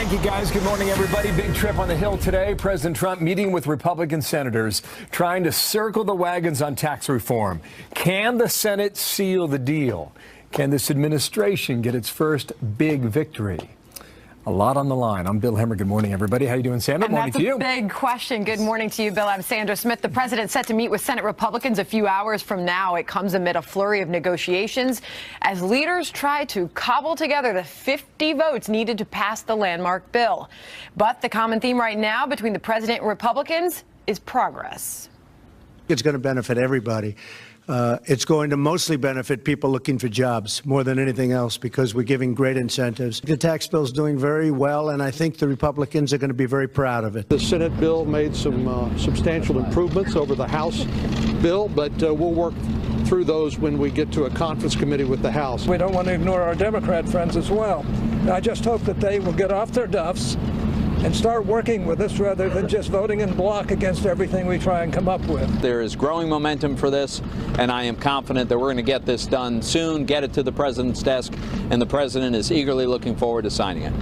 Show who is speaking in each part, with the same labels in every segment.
Speaker 1: Thank you, guys. Good morning, everybody. Big trip on the Hill today. President Trump meeting with Republican senators, trying to circle the wagons on tax reform. Can the Senate seal the deal? Can this administration get its first big victory? A lot on the line. I'm Bill Hemmer. Good morning, everybody. How you doing, Sandra? Morning to you.
Speaker 2: That's a big question. Good morning to you, Bill. I'm Sandra Smith. The president set to meet with Senate Republicans a few hours from now. It comes amid a flurry of negotiations as leaders try to cobble together the 50 votes needed to pass the landmark bill. But the common theme right now between the president and Republicans is progress.
Speaker 3: It's going to benefit everybody. It's going to mostly benefit people looking for jobs more than anything else because we're giving great incentives. The tax bill is doing very well, and I think the Republicans are going to be very proud of it.
Speaker 4: The Senate bill made some substantial improvements over the House bill, but we'll work through those when we get to a conference committee with the House.
Speaker 5: We don't want to ignore our Democrat friends as well. I just hope that they will get off their duffs and start working with us rather than just voting in block against everything we try and come up with.
Speaker 6: There is growing momentum for this, and I am confident that we're going to get this done soon, get it to the president's desk, and the president is eagerly looking forward to signing it.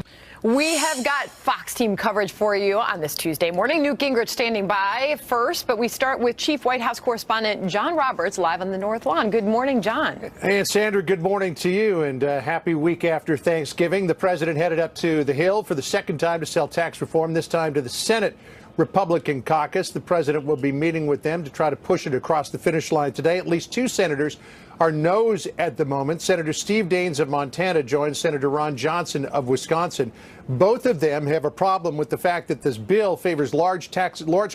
Speaker 2: We have got Fox team coverage for you on this Tuesday morning. Newt Gingrich standing by first, but we start with Chief White House correspondent John Roberts live on the North Lawn. Good morning, John.
Speaker 7: Hey, Sandra, good morning to you, and happy week after Thanksgiving. The president headed up to the Hill for the second time to sell tax reform, this time to the Senate Republican caucus. The president will be meeting with them to try to push it across the finish line today. At least two senators are no's at the moment. Senator Steve Daines of Montana joins Senator Ron Johnson of Wisconsin. Both of them have a problem with the fact that this bill favors large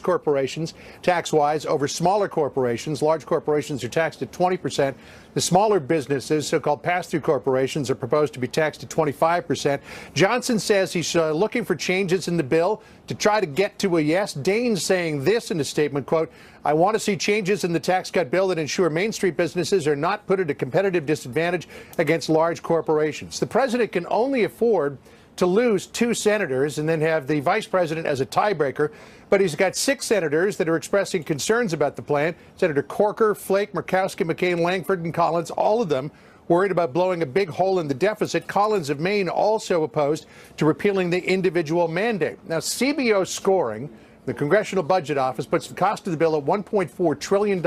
Speaker 7: corporations tax-wise over smaller corporations. Large corporations are taxed at 20%. The smaller businesses, so-called pass-through corporations, are proposed to be taxed at 25%. Johnson says he's looking for changes in the bill to try to get to a yes. Daines saying this in a statement, quote, "I want to see changes in the tax cut bill that ensure Main Street businesses are not put at a competitive disadvantage against large corporations." The president can only afford to lose two senators and then have the vice president as a tiebreaker. But he's got six senators that are expressing concerns about the plan. Senator Corker, Flake, Murkowski, McCain, Langford, and Collins, all of them worried about blowing a big hole in the deficit. Collins of Maine also opposed to repealing the individual mandate. Now, CBO scoring, the Congressional Budget Office, puts the cost of the bill at $1.4 trillion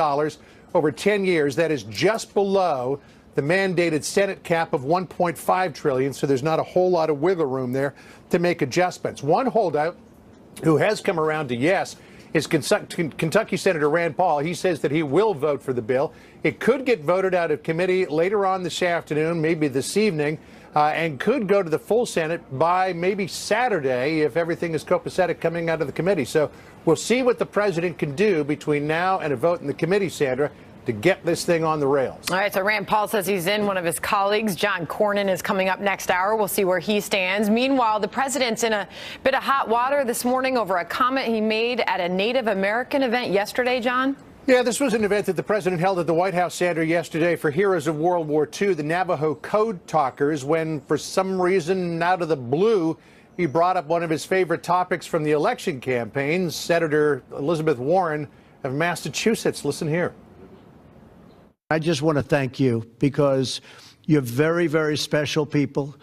Speaker 7: over 10 years. That is just below the mandated Senate cap of $1.5 trillion, so there's not a whole lot of wiggle room there to make adjustments. One holdout who has come around to yes is Kentucky Senator Rand Paul. He says that he will vote for the bill. It could get voted out of committee later on this afternoon, maybe this evening, and could go to the full Senate by maybe Saturday if everything is copacetic coming out of the committee. So we'll see what the president can do between now and a vote in the committee, Sandra, to get this thing on the rails.
Speaker 2: All right, so Rand Paul says he's in. One of his colleagues, John Cornyn, is coming up next hour. We'll see where he stands. Meanwhile, the president's in a bit of hot water this morning over a comment he made at a Native American event yesterday, John.
Speaker 7: Yeah, this was an event that the president held at the White House, Sandra, yesterday for heroes of World War II, the Navajo Code Talkers, when for some reason, out of the blue, he brought up one of his favorite topics from the election campaign, Senator Elizabeth Warren of Massachusetts. Listen here.
Speaker 3: I just want to thank you because you're very, very special people.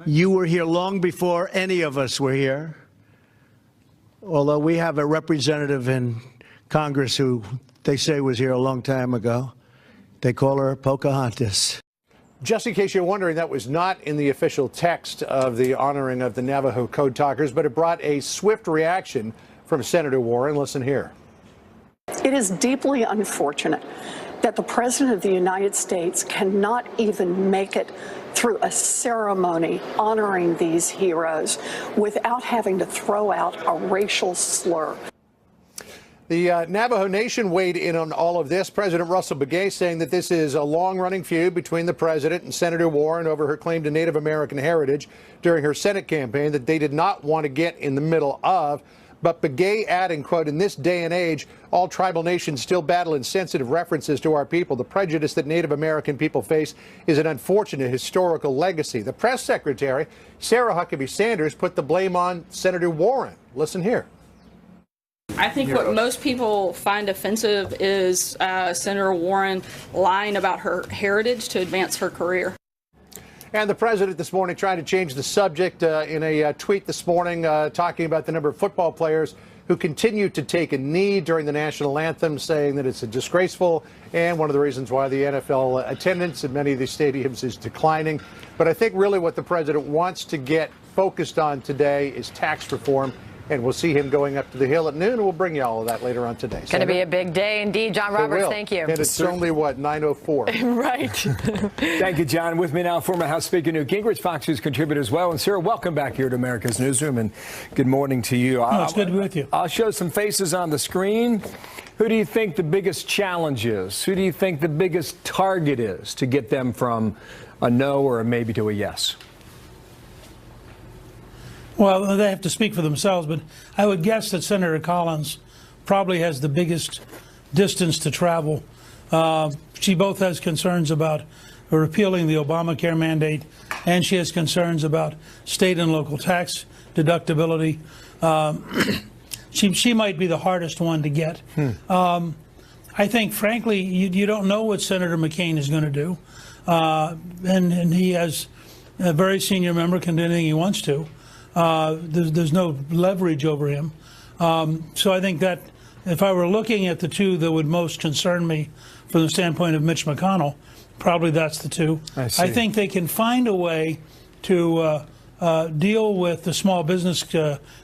Speaker 3: You were here long before any of us were here. Although we have a representative in Congress who they say was here a long time ago. They call her Pocahontas.
Speaker 7: Just in case you're wondering, that was not in the official text of the honoring of the Navajo Code Talkers, but it brought a swift reaction from Senator Warren. Listen here.
Speaker 8: It is deeply unfortunate that the President of the United States cannot even make it through a ceremony honoring these heroes without having to throw out a racial slur.
Speaker 7: The Navajo Nation weighed in on all of this. President Russell Begay saying that this is a long-running feud between the president and Senator Warren over her claim to Native American heritage during her Senate campaign that they did not want to get in the middle of. But Begay adding, quote, "In this day and age, all tribal nations still battle insensitive references to our people. The prejudice that Native American people face is an unfortunate historical legacy." The press secretary, Sarah Huckabee Sanders, put the blame on Senator Warren. Listen here.
Speaker 9: I think what most people find offensive is Senator Warren lying about her heritage to advance her career.
Speaker 7: And the president this morning trying to change the subject in a tweet this morning, talking about the number of football players who continue to take a knee during the national anthem, saying that it's disgraceful and one of the reasons why the NFL attendance in many of these stadiums is declining. But I think really what the president wants to get focused on today is tax reform. And we'll see him going up to the Hill at noon, and we'll bring you all of that later on today.
Speaker 2: It's going to be a big day indeed. John Roberts, thank you.
Speaker 7: And it's only, what, 9:04?
Speaker 2: Right.
Speaker 1: Thank you, John. With me now, former House Speaker Newt Gingrich, Fox News contributor as well. And Sara, welcome back here to America's Newsroom, and good morning to you.
Speaker 10: It's good to be with you.
Speaker 1: I'll show some faces on the screen. Who do you think the biggest challenge is? Who do you think the biggest target is to get them from a no or a maybe to a yes?
Speaker 10: Well, they have to speak for themselves, but I would guess that Senator Collins probably has the biggest distance to travel. She both has concerns about repealing the Obamacare mandate, and she has concerns about state and local tax deductibility. She might be the hardest one to get. I think, frankly, you don't know what Senator McCain is going to do, and he has a very senior member can do anything he wants to. There's no leverage over him. So I think that if I were looking at the two that would most concern me from the standpoint of Mitch McConnell, probably that's the two. I think they can find a way to deal with the small business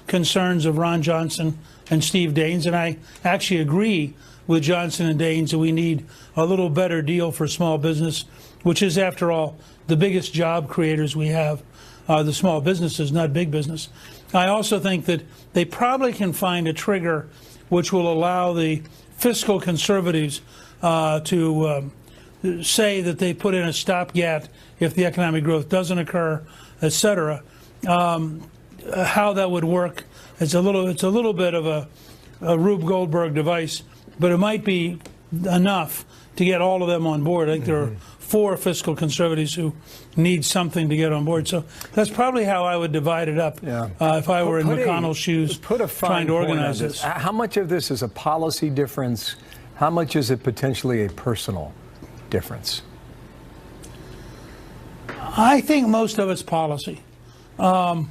Speaker 10: concerns of Ron Johnson and Steve Daines. And I actually agree with Johnson and Daines that we need a little better deal for small business, which is, after all, the biggest job creators we have. The small businesses, not big business. I also think that they probably can find a trigger which will allow the fiscal conservatives to say that they put in a stopgap if the economic growth doesn't occur, et cetera. How that would work, it's a little bit of a Rube Goldberg device, but it might be enough to get all of them on board. I think there are 4 fiscal conservatives who need something to get on board. So that's probably how I would divide it up if I were in McConnell's shoes trying to organize this.
Speaker 1: How much of this is a policy difference? How much is it potentially a personal difference?
Speaker 10: I think most of it's policy. I mean,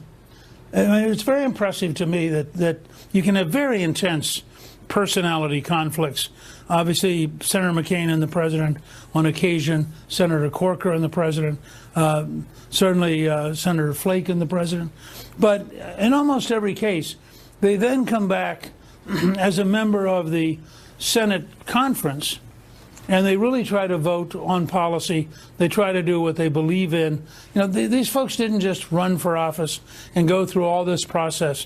Speaker 10: it's very impressive to me that you can have very intense personality conflicts. Obviously, Senator McCain and the president on occasion, Senator Corker and the president, certainly Senator Flake and the president. But in almost every case, they then come back as a member of the Senate conference, and they really try to vote on policy. They try to do what they believe in. You know, these folks didn't just run for office and go through all this process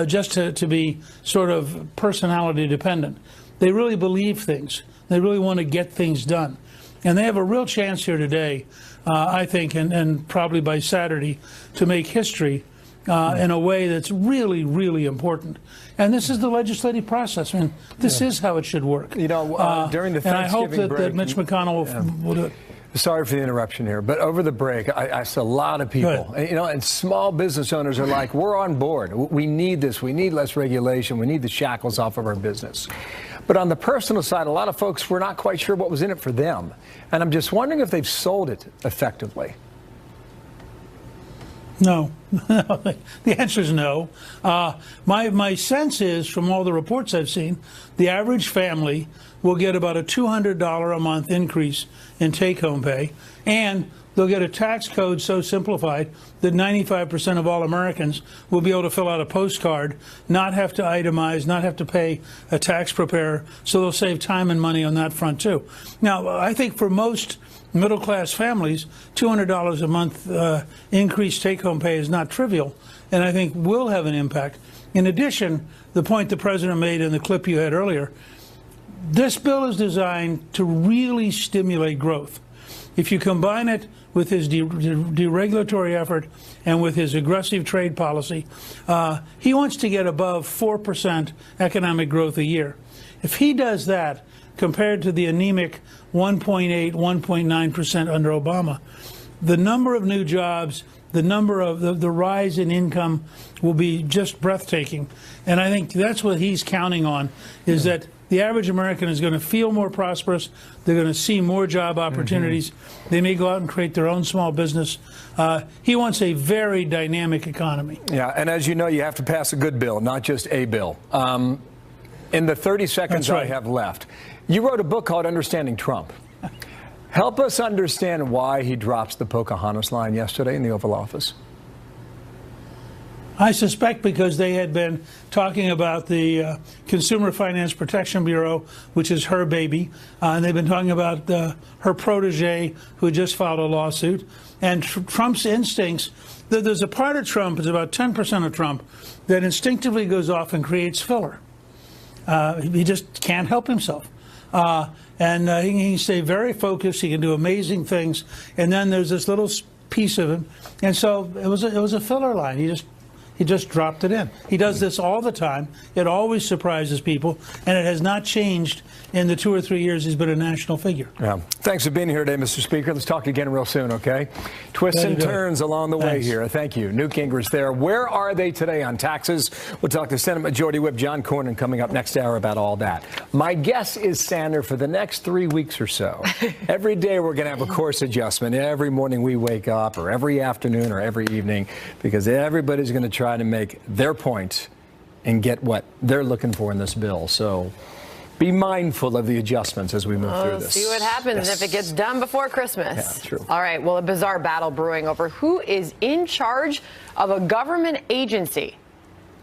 Speaker 10: just to be sort of personality dependent. They really believe things. They really want to get things done. And they have a real chance here today, I think, and probably by Saturday, to make history in a way that's really, really important. And this is the legislative process. I mean, this is how it should work.
Speaker 1: You know, during the Thanksgiving
Speaker 10: and I hope that Mitch McConnell will do it.
Speaker 1: Sorry for the interruption here, but over the break, I saw a lot of people, you know, and small business owners are like, we're on board. We need this. We need less regulation. We need the shackles off of our business. But on the personal side, a lot of folks were not quite sure what was in it for them. And I'm just wondering if they've sold it effectively.
Speaker 10: No. The answer is no. My sense is, from all the reports I've seen, the average family will get about a $200 a month increase in take-home pay, and they'll get a tax code so simplified that 95% of all Americans will be able to fill out a postcard, not have to itemize, not have to pay a tax preparer, so they'll save time and money on that front too. Now, I think for most middle-class families, $200 a month increased take-home pay is not trivial, and I think will have an impact. In addition, the point the president made in the clip you had earlier, this bill is designed to really stimulate growth. If you combine it with his deregulatory effort and with his aggressive trade policy, he wants to get above 4% economic growth a year. If he does that, compared to the anemic 1.8, 1.9% under Obama, the number of new jobs, the number of the rise in income will be just breathtaking. And I think that's what he's counting on, is that the average American is going to feel more prosperous. They're going to see more job opportunities. They may go out and create their own small business. He wants a very dynamic economy.
Speaker 1: Yeah, and as you know, you have to pass a good bill, not just a bill. In the 30 seconds I have left, you wrote a book called Understanding Trump. Help us understand why he drops the Pocahontas line yesterday in the Oval Office.
Speaker 10: I suspect because they had been talking about the Consumer Finance Protection Bureau, which is her baby, and they've been talking about her protege who just filed a lawsuit. And Trump's instincts, there's a part of Trump, it's about 10% of Trump, that instinctively goes off and creates filler. He just can't help himself. And he can stay very focused, he can do amazing things, and then there's this little piece of him. And so it was a filler line. He just dropped it in. He does this all the time. It always surprises people, and it has not changed in the 2 or 3 years he's been a national figure.
Speaker 1: Yeah. Thanks for being here today, Mr. Speaker. Let's talk again real soon, okay? Twists and turns along the way here. Thank you. Newt Gingrich's there. Where are they today on taxes? We'll talk to Senate Majority Whip John Cornyn coming up next hour about all that. My guess is, Sander, for the next 3 weeks or so, every day we're going to have a course adjustment. Every morning we wake up, or every afternoon, or every evening, because everybody's going to try to make their point and get what they're looking for in this bill. So be mindful of the adjustments as we move through this.
Speaker 2: See what happens if it gets done before Christmas.
Speaker 1: Yeah, true.
Speaker 2: All right, well, a bizarre battle brewing over who is in charge of a government agency.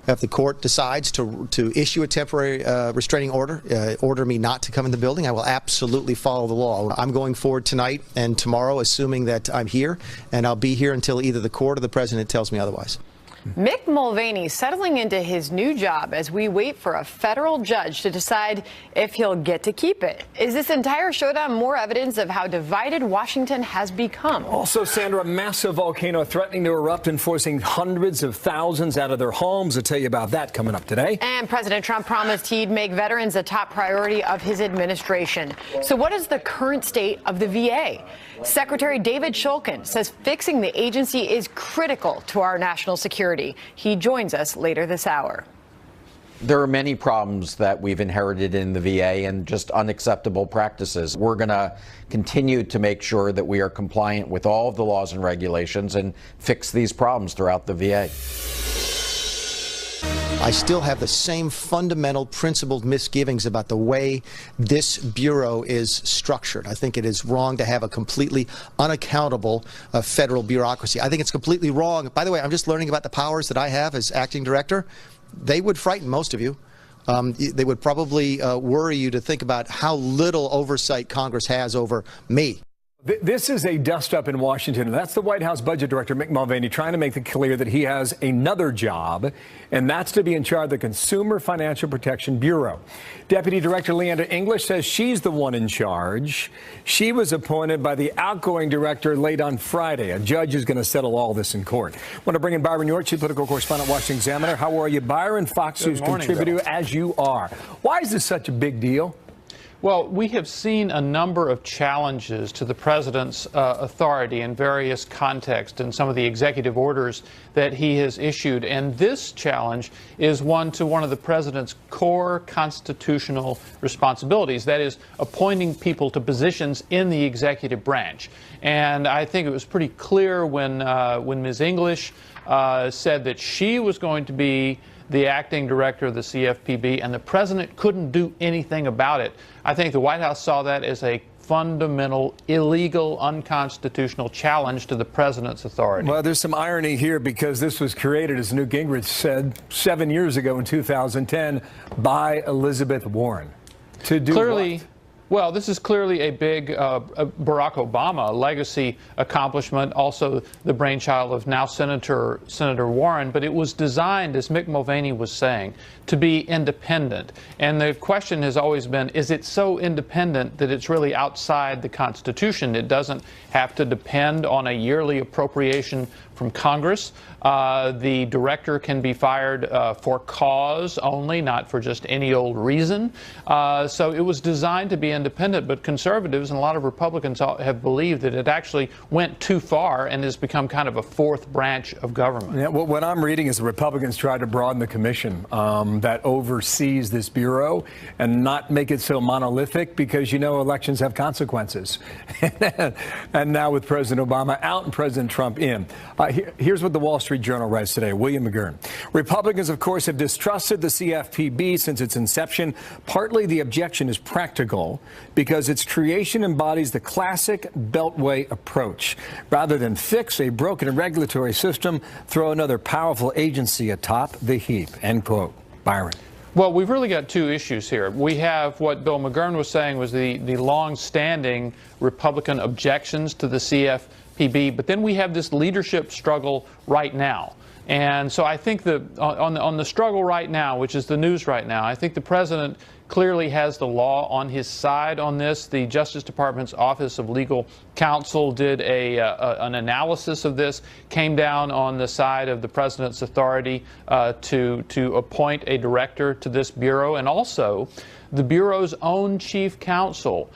Speaker 11: If the court decides to issue a temporary restraining order, order me not to come in the building, I will absolutely follow the law. I'm going forward tonight and tomorrow, assuming that I'm here, and I'll be here until either the court or the president tells me otherwise.
Speaker 2: Mick Mulvaney settling into his new job as we wait for a federal judge to decide if he'll get to keep it. Is this entire showdown more evidence of how divided Washington has become?
Speaker 1: Also, Sandra, a massive volcano threatening to erupt and forcing hundreds of thousands out of their homes. I'll tell you about that coming up today.
Speaker 2: And President Trump promised he'd make veterans a top priority of his administration. So what is the current state of the VA? Secretary David Shulkin says fixing the agency is critical to our national security. He joins us later this hour.
Speaker 12: There are many problems that we've inherited in the VA and just unacceptable practices. We're going to continue to make sure that we are compliant with all of the laws and regulations and fix these problems throughout the VA.
Speaker 11: I still have the same fundamental principled misgivings about the way this Bureau is structured. I think it is wrong to have a completely unaccountable federal bureaucracy. I think it's completely wrong. By the way, I'm just learning about the powers that I have as acting director. They would frighten most of you. They would probably worry you to think about how little oversight Congress has over me.
Speaker 1: This is a dust-up in Washington. That's the White House Budget Director, Mick Mulvaney, trying to make it clear that he has another job, and that's to be in charge of the Consumer Financial Protection Bureau. Deputy Director Leanda English says she's the one in charge. She was appointed by the outgoing director late on Friday. A judge is going to settle all this in court. I want to bring in Byron York, chief political correspondent, Washington Examiner. How are you, Byron? Fox News contributor, as you are. Why is this such a big deal?
Speaker 13: Well, we have seen a number of challenges to the president's authority in various contexts and some of the executive orders that he has issued. And this challenge is one to one of the president's core constitutional responsibilities, that is, appointing people to positions in the executive branch. And I think it was pretty clear when Ms. English said that she was going to be the acting director of the CFPB, and the president couldn't do anything about it. I think the White House saw that as a fundamental, illegal, unconstitutional challenge to the president's authority.
Speaker 1: Well, there's some irony here because this was created, as Newt Gingrich said, 7 years ago in 2010 by Elizabeth Warren. To do
Speaker 13: clearly,
Speaker 1: what?
Speaker 13: Well, this is clearly a big Barack Obama legacy accomplishment, also the brainchild of now Senator Warren, but it was designed, as Mick Mulvaney was saying, to be independent. And the question has always been, is it so independent that it's really outside the Constitution? It doesn't have to depend on a yearly appropriation from Congress. The director can be fired for cause only, not for just any old reason. So it was designed to be independent, but conservatives and a lot of Republicans have believed that it actually went too far and has become kind of a fourth branch of government.
Speaker 1: Yeah, well, what I'm reading is the Republicans tried to broaden the commission that oversees this bureau and not make it so monolithic because, you know, elections have consequences. And now with President Obama out and President Trump in. Here's what the Wall Street Journal writes today. William Megyn. Republicans, of course, have distrusted the CFPB since its inception. Partly the objection is practical because its creation embodies the classic Beltway approach. Rather than fix a broken regulatory system, throw another powerful agency atop the heap. End quote. Byron.
Speaker 13: Well, we've really got two issues here. We have what Bill Megyn was saying was the long-standing Republican objections to the CFPB, but then we have this leadership struggle right now. And so I think on the struggle right now, which is the news right now, I think the president clearly has the law on his side on this. The Justice Department's Office of Legal Counsel did an analysis of this, came down on the side of the president's authority to appoint a director to this bureau, and also the bureau's own chief counsel,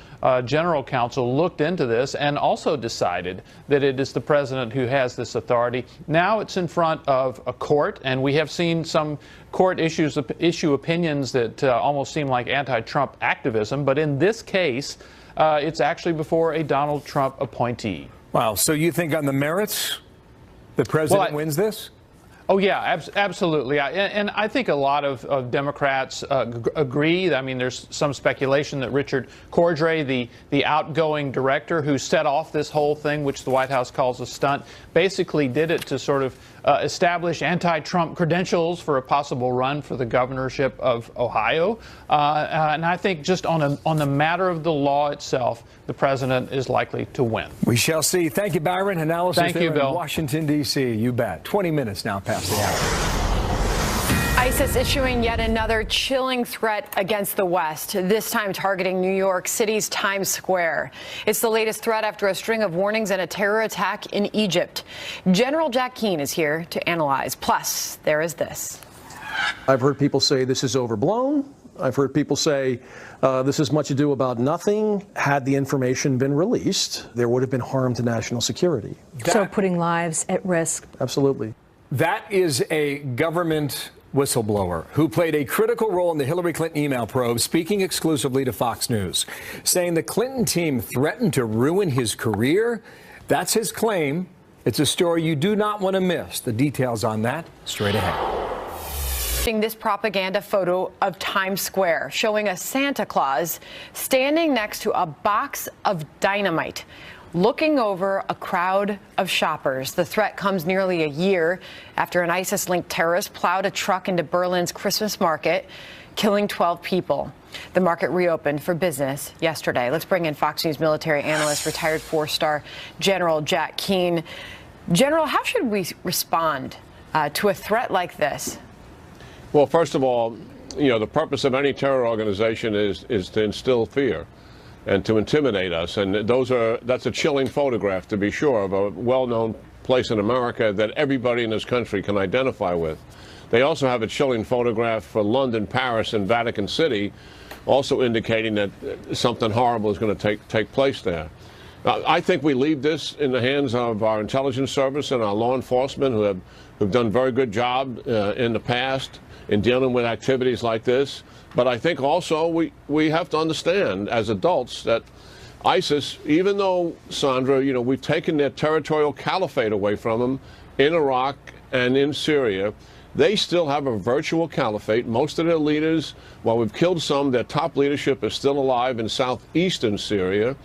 Speaker 13: general counsel, looked into this and also decided that it is the president who has this authority. Now it's in front of a court, and we have seen some court issue opinions that almost seem like anti-Trump activism, but in this case, it's actually before a Donald Trump appointee.
Speaker 1: Wow. So you think on the merits, the president wins this?
Speaker 13: Oh, yeah, absolutely. And I think a lot of Democrats agree. I mean, there's some speculation that Richard Cordray, the outgoing director who set off this whole thing, which the White House calls a stunt, basically did it to sort of establish anti-Trump credentials for a possible run for the governorship of Ohio. And I think just on the matter of the law itself, the president is likely to win.
Speaker 1: We shall see. Thank you, Byron. Analysis
Speaker 13: Thank you, Bill.
Speaker 1: In Washington, D.C. You bet. 20 minutes now past the hour.
Speaker 2: ISIS issuing yet another chilling threat against the West, this time targeting New York City's Times Square. It's the latest threat after a string of warnings and a terror attack in Egypt. General Jack Keane is here to analyze. Plus, there is this.
Speaker 14: I've heard people say this is overblown. I've heard people say this is much ado about nothing. Had the information been released, there would have been harm to national security.
Speaker 15: So putting lives at risk.
Speaker 14: Absolutely.
Speaker 1: That is a government whistleblower who played a critical role in the Hillary Clinton email probe, speaking exclusively to Fox News, saying the Clinton team threatened to ruin his career. That's his claim. It's a story you do not want to miss. The details on that straight ahead.
Speaker 2: This propaganda photo of Times Square showing a Santa Claus standing next to a box of dynamite, looking over a crowd of shoppers. The threat comes nearly a year after an ISIS-linked terrorist plowed a truck into Berlin's Christmas market, killing 12 people. The market reopened for business yesterday. Let's bring in Fox News military analyst, retired four-star General Jack Keane. General, how should we respond to a threat like this?
Speaker 16: Well, first of all, you know, the purpose of any terror organization is to instill fear and to intimidate us. And that's a chilling photograph, to be sure, of a well-known place in America that everybody in this country can identify with. They also have a chilling photograph for London, Paris, and Vatican City, also indicating that something horrible is going to take place there. I think we leave this in the hands of our intelligence service and our law enforcement who've done a very good job in the past in dealing with activities like this. But I think also we have to understand as adults that ISIS, even though, Sandra, you know, we've taken their territorial caliphate away from them in Iraq and in Syria, they still have a virtual caliphate. Most of their leaders, while we've killed some, their top leadership is still alive in southeastern Syria.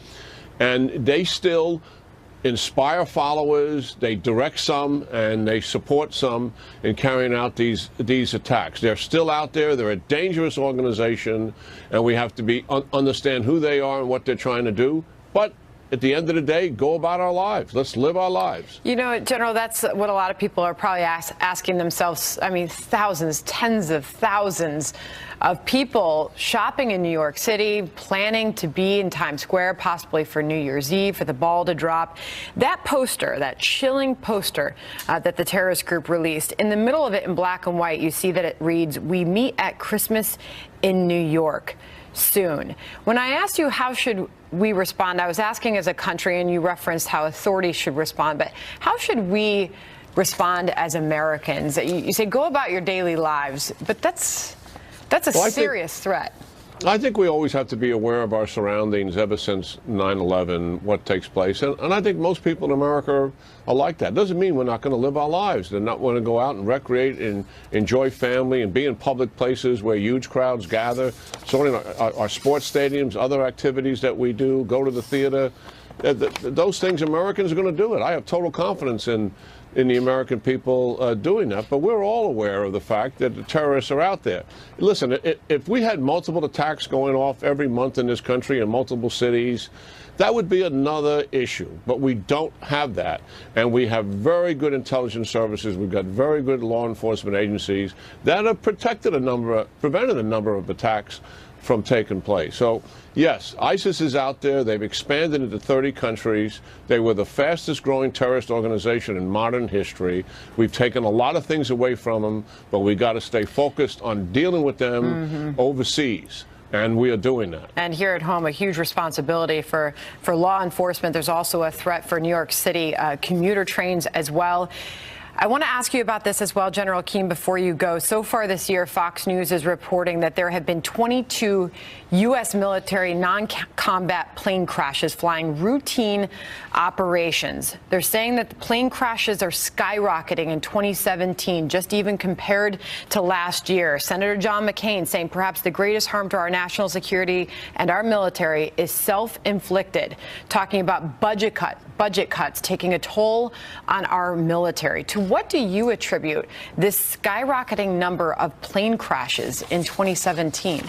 Speaker 16: And they still inspire followers, they direct some, and they support some in carrying out these attacks. They're still out there. They're a dangerous organization, and we have to understand who they are and what they're trying to do. But at the end of the day, go about our lives. Let's live our lives.
Speaker 2: You know, General, that's what a lot of people are probably asking themselves. I mean, thousands, tens of thousands of people shopping in New York City, planning to be in Times Square, possibly for New Year's Eve, for the ball to drop. That poster, that chilling poster that the terrorist group released, in the middle of it in black and white, you see that it reads, "We meet at Christmas in New York." soon. When I asked you how should we respond, I was asking as a country, and you referenced how authorities should respond, but how should we respond as Americans? You say go about your daily lives, but that's a serious threat.
Speaker 16: I think we always have to be aware of our surroundings ever since 9/11, what takes place. And I think most people in America are like that. Doesn't mean we're not going to live our lives. They're not going to go out and recreate and enjoy family and be in public places where huge crowds gather. So in our sports stadiums, other activities that we do, go to the theater. Those things, Americans are going to do it. I have total confidence in the American people doing that, but we're all aware of the fact that the terrorists are out there. Listen, if we had multiple attacks going off every month in this country in multiple cities, that would be another issue, but we don't have that. And we have very good intelligence services. We've got very good law enforcement agencies that have prevented a number of attacks from taking place. So, yes, ISIS is out there. They've expanded into 30 countries. They were the fastest growing terrorist organization in modern history. We've taken a lot of things away from them, but we got to stay focused on dealing with them overseas. And we are doing that.
Speaker 2: And here at home, a huge responsibility for law enforcement. There's also a threat for New York City commuter trains as well. I want to ask you about this as well, General Keane, before you go. So far this year, Fox News is reporting that there have been 22 U.S. military non-combat plane crashes flying routine operations. They're saying that the plane crashes are skyrocketing in 2017, just even compared to last year. Senator John McCain saying perhaps the greatest harm to our national security and our military is self-inflicted, talking about budget cuts taking a toll on our military. To what do you attribute this skyrocketing number of plane crashes in 2017?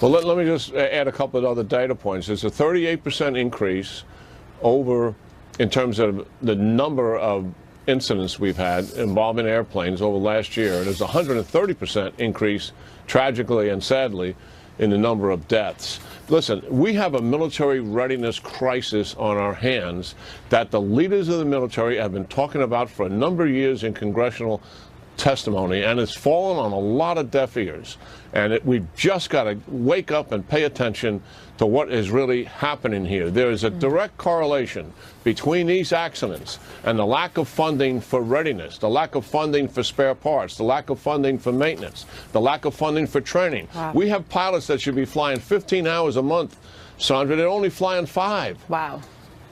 Speaker 16: Well, let me just add a couple of other data points. There's a 38% increase in terms of the number of incidents we've had involving airplanes over last year. There's a 130% increase, tragically and sadly, in the number of deaths. Listen, we have a military readiness crisis on our hands that the leaders of the military have been talking about for a number of years in congressional testimony, and it's fallen on a lot of deaf ears. And we've just got to wake up and pay attention to what is really happening here. There is a direct correlation between these accidents and the lack of funding for readiness, the lack of funding for spare parts, the lack of funding for maintenance, the lack of funding for training. Wow. We have pilots that should be flying 15 hours a month, Sandra. They're only flying 5.
Speaker 2: Wow.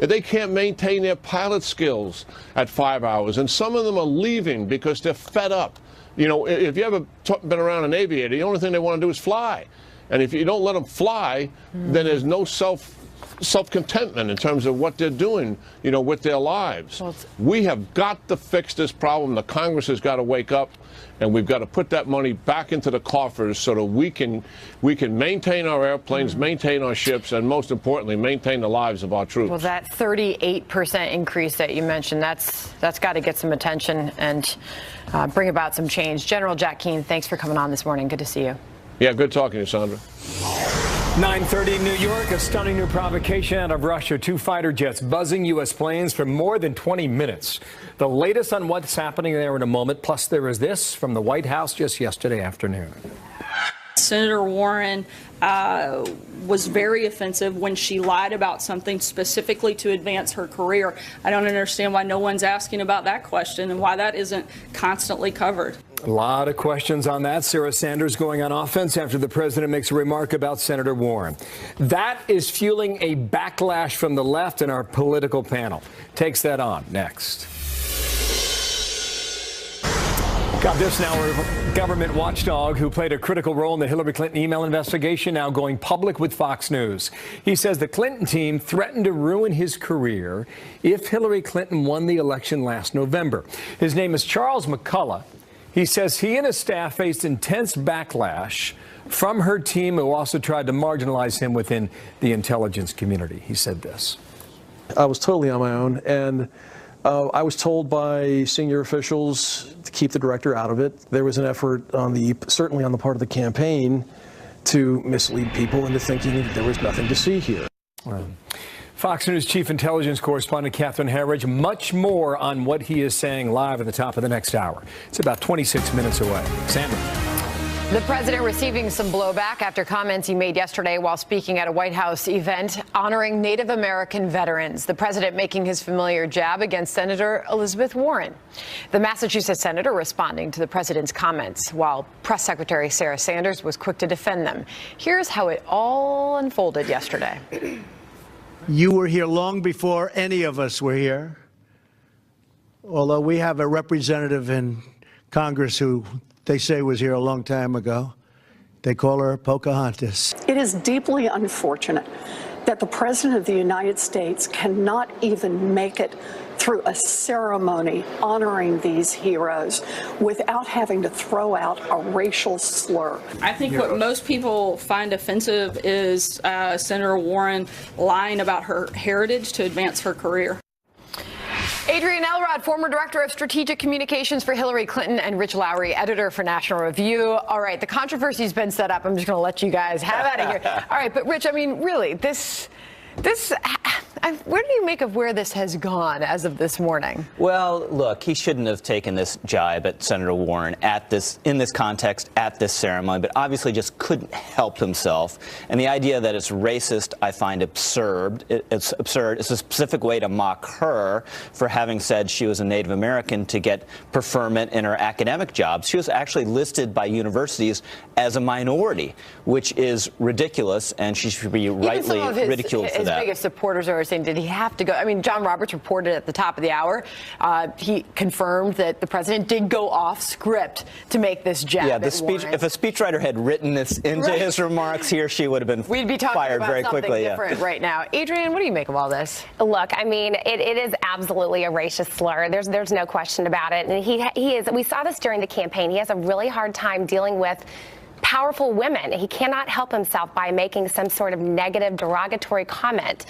Speaker 16: They can't maintain their pilot skills at 5 hours, and some of them are leaving because they're fed up. You know, if you ever been around an aviator, the only thing they want to do is fly. And if you don't let them fly, then there's no self-contentment in terms of what they're doing, you know, with their lives. Well, we have got to fix this problem. The Congress has got to wake up, and we've got to put that money back into the coffers so that we can maintain our airplanes, maintain our ships, and most importantly, maintain the lives of our troops.
Speaker 2: Well, that 38% increase that you mentioned, that's got to get some attention and bring about some change. General Jack Keane, thanks for coming on this morning. Good to see you.
Speaker 16: Yeah, good talking to you, Sandra.
Speaker 1: 9:30 New York, a stunning new provocation out of Russia. 2 fighter jets buzzing U.S. planes for more than 20 minutes. The latest on what's happening there in a moment. Plus, there is this from the White House just yesterday afternoon.
Speaker 9: Senator Warren was very offensive when she lied about something specifically to advance her career. I don't understand why no one's asking about that question and why that isn't constantly covered.
Speaker 1: A lot of questions on that. Sarah Sanders going on offense after the president makes a remark about Senator Warren. That is fueling a backlash from the left in our political panel. Takes that on next. Got this now, a government watchdog who played a critical role in the Hillary Clinton email investigation now going public with Fox News. He says the Clinton team threatened to ruin his career if Hillary Clinton won the election last November. His name is Charles McCullough. He says he and his staff faced intense backlash from her team, who also tried to marginalize him within the intelligence community. He said this.
Speaker 14: I was totally on my own, and I was told by senior officials to keep the director out of it. There was an effort certainly on the part of the campaign to mislead people into thinking that there was nothing to see here.
Speaker 1: Fox News Chief Intelligence Correspondent Catherine Herridge, much more on what he is saying live at the top of the next hour. It's about 26 minutes away. Sandra.
Speaker 2: The president receiving some blowback after comments he made yesterday while speaking at a White House event honoring Native American veterans. The president making his familiar jab against Senator Elizabeth Warren. The Massachusetts senator responding to the president's comments, while Press Secretary Sarah Sanders was quick to defend them. Here's how it all unfolded yesterday.
Speaker 3: You were here long before any of us were here, although we have a representative in Congress who they say was here a long time ago. They call her Pocahontas.
Speaker 8: It is deeply unfortunate that the President of the United States cannot even make it through a ceremony honoring these heroes without having to throw out a racial slur.
Speaker 9: I think what most people find offensive is Senator Warren lying about her heritage to advance her career.
Speaker 2: Adrienne Elrod, former director of strategic communications for Hillary Clinton, and Rich Lowry, editor for National Review. All right, the controversy's been set up. I'm just going to let you guys have at it here. All right, but Rich, I mean, really, where do you make of where this has gone as of this morning?
Speaker 17: Well, look, he shouldn't have taken this jibe at Senator Warren in this context, at this ceremony, but obviously just couldn't help himself. And the idea that it's racist, I find absurd. It's absurd. It's a specific way to mock her for having said she was a Native American to get preferment in her academic jobs. She was actually listed by universities as a minority, which is ridiculous, and she should be rightly ridiculed for that.
Speaker 2: His biggest supporters are saying, did he have to go? I mean, John Roberts reported at the top of the hour. He confirmed that the president did go off script to make this jab.
Speaker 17: Yeah, if a speechwriter had written this into his remarks, he or she would have been
Speaker 2: We'd be talking
Speaker 17: fired
Speaker 2: about
Speaker 17: very
Speaker 2: something
Speaker 17: quickly.
Speaker 2: Different right now. Adrienne, what do you make of all this?
Speaker 18: Look, I mean, it is absolutely a racist slur. There's no question about it. And he is. We saw this during the campaign. He has a really hard time dealing with powerful women. He cannot help himself by making some sort of negative, derogatory comment.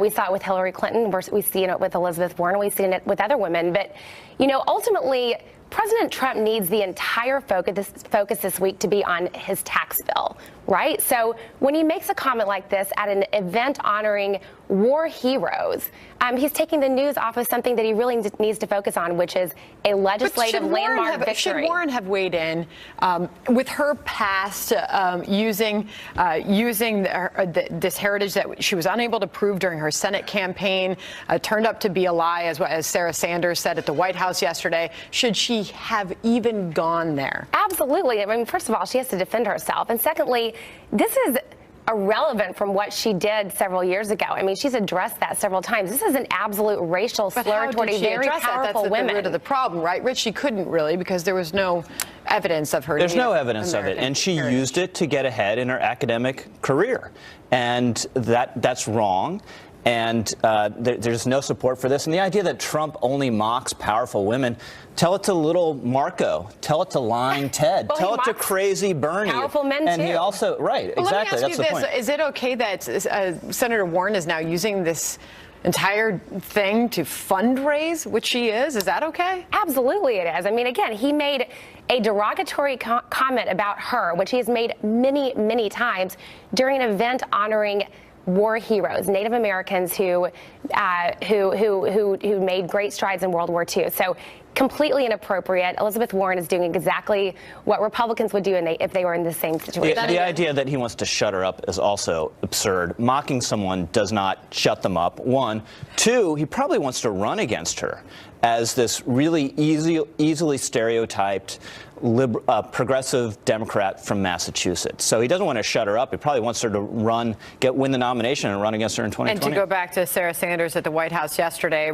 Speaker 18: We saw it with Hillary Clinton. We've seen it with Elizabeth Warren. We've seen it with other women. But, you know, ultimately, President Trump needs the entire focus this week to be on his tax bill, right? So when he makes a comment like this at an event honoring war heroes, he's taking the news off of something that he really needs to focus on, which is a legislative landmark victory.
Speaker 2: Should Warren have weighed in with her past using this heritage that she was unable to prove during her Senate campaign, turned up to be a lie, as Sarah Sanders said at the White House yesterday? Should she have even gone there?
Speaker 18: Absolutely. I mean, first of all, she has to defend herself. And secondly, this is irrelevant from what she did several years ago. I mean, she's addressed that several times. This is an absolute racial slur toward a very powerful women.
Speaker 2: That's the root of the problem, right? Rich, she couldn't really, because there was no evidence of her.
Speaker 17: There's no evidence of it, and she used it to get ahead in her academic career, and that's wrong. And there's no support for this. And the idea that Trump only mocks powerful women, tell it to little Marco, tell it to lying Ted, tell it to crazy Bernie.
Speaker 18: Powerful men
Speaker 17: and
Speaker 18: too.
Speaker 17: He also, right,
Speaker 2: well,
Speaker 17: exactly,
Speaker 2: let me ask
Speaker 17: that's
Speaker 2: you
Speaker 17: the
Speaker 2: this.
Speaker 17: point.
Speaker 2: Is it okay that Senator Warren is now using this entire thing to fundraise, which she is? Is that okay?
Speaker 18: Absolutely it is. I mean, again, he made a derogatory comment about her, which he has made many, many times during an event honoring war heroes, Native Americans who made great strides in World War II. So completely inappropriate. Elizabeth Warren is doing exactly what Republicans would do if they were in the same situation.
Speaker 17: The idea that he wants to shut her up is also absurd. Mocking someone does not shut them up, one. Two, he probably wants to run against her as this really easily stereotyped progressive Democrat from Massachusetts. So he doesn't want to shut her up. He probably wants her to win the nomination and run against her in 2020.
Speaker 2: And to go back to Sarah Sanders at the White House yesterday,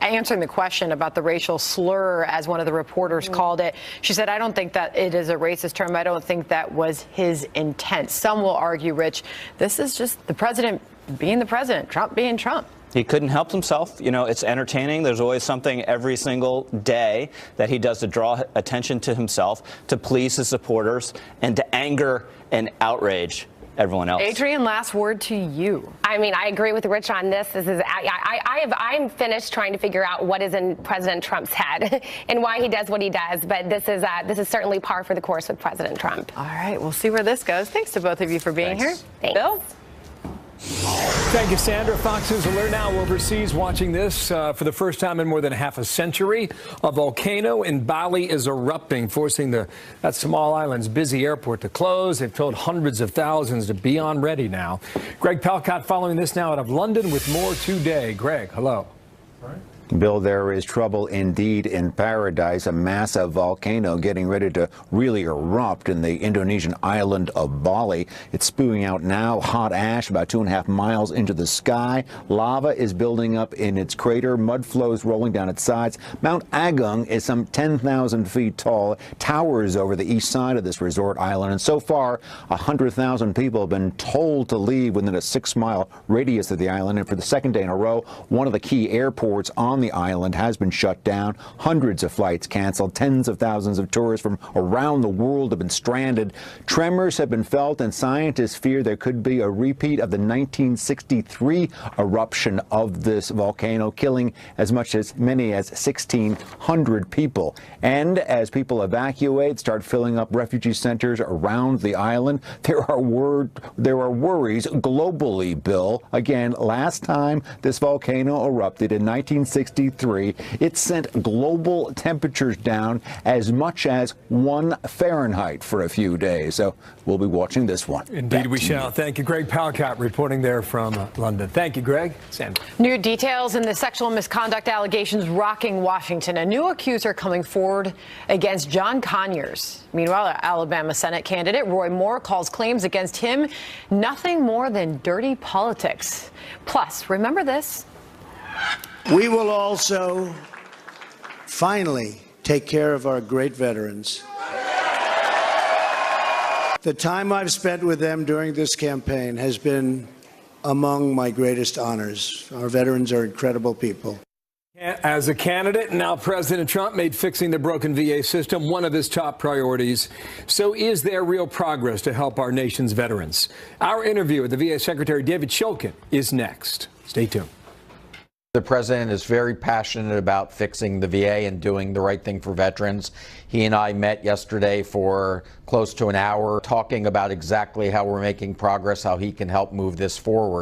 Speaker 2: answering the question about the racial slur, as one of the reporters called it, she said, I don't think that it is a racist term. I don't think that was his intent. Some will argue, Rich, this is just the president being the president, Trump being Trump.
Speaker 17: He couldn't help himself. You know, it's entertaining. There's always something every single day that he does to draw attention to himself, to please his supporters, and to anger and outrage everyone else.
Speaker 2: Adrienne, last word to you.
Speaker 18: I mean, I agree with Rich on this. I'm finished trying to figure out what is in President Trump's head and why he does what he does. But this is certainly par for the course with President Trump.
Speaker 2: All right, we'll see where this goes. Thanks to both of you for being here.
Speaker 18: Thanks.
Speaker 2: Bill?
Speaker 1: Thank you, Sandra. Fox News alert now overseas watching this for the first time in more than half a century. A volcano in Bali is erupting, forcing that small island's busy airport to close. They've told hundreds of thousands to be on ready now. Greg Palcott following this now out of London with more today. Greg, hello.
Speaker 19: Bill, there is trouble indeed in paradise. A massive volcano getting ready to really erupt in the Indonesian island of Bali. It's spewing out now hot ash about 2.5 miles into the sky. Lava is building up in its crater. Mud flows rolling down its sides. Mount Agung is some 10,000 feet tall, towers over the east side of this resort island. And so far, 100,000 people have been told to leave within a 6-mile radius of the island. And for the second day in a row, one of the key airports on the island has been shut down. Hundreds of flights canceled. Tens of thousands of tourists from around the world have been stranded. Tremors have been felt, and scientists fear there could be a repeat of the 1963 eruption of this volcano, killing as much as many as 1,600 people. And as people evacuate, start filling up refugee centers around the island, there are worries globally, Bill. Again, last time this volcano erupted in 1963, it sent global temperatures down as much as 1 Fahrenheit for a few days. So we'll be watching this one.
Speaker 1: Indeed, we shall. Thank you, Greg Palcott, reporting there from London. Thank you, Greg. Sandra.
Speaker 2: New details in the sexual misconduct allegations rocking Washington. A new accuser coming forward against John Conyers. Meanwhile, Alabama Senate candidate Roy Moore calls claims against him nothing more than dirty politics. Plus, remember this?
Speaker 3: We will also finally take care of our great veterans. The time I've spent with them during this campaign has been among my greatest honors. Our veterans are incredible people.
Speaker 1: As a candidate, now President Trump made fixing the broken VA system one of his top priorities. So is there real progress to help our nation's veterans? Our interview with the VA Secretary David Shulkin is next. Stay tuned.
Speaker 12: The president is very passionate about fixing the VA and doing the right thing for veterans. He and I met yesterday for close to an hour talking about exactly how we're making progress, how he can help move this forward.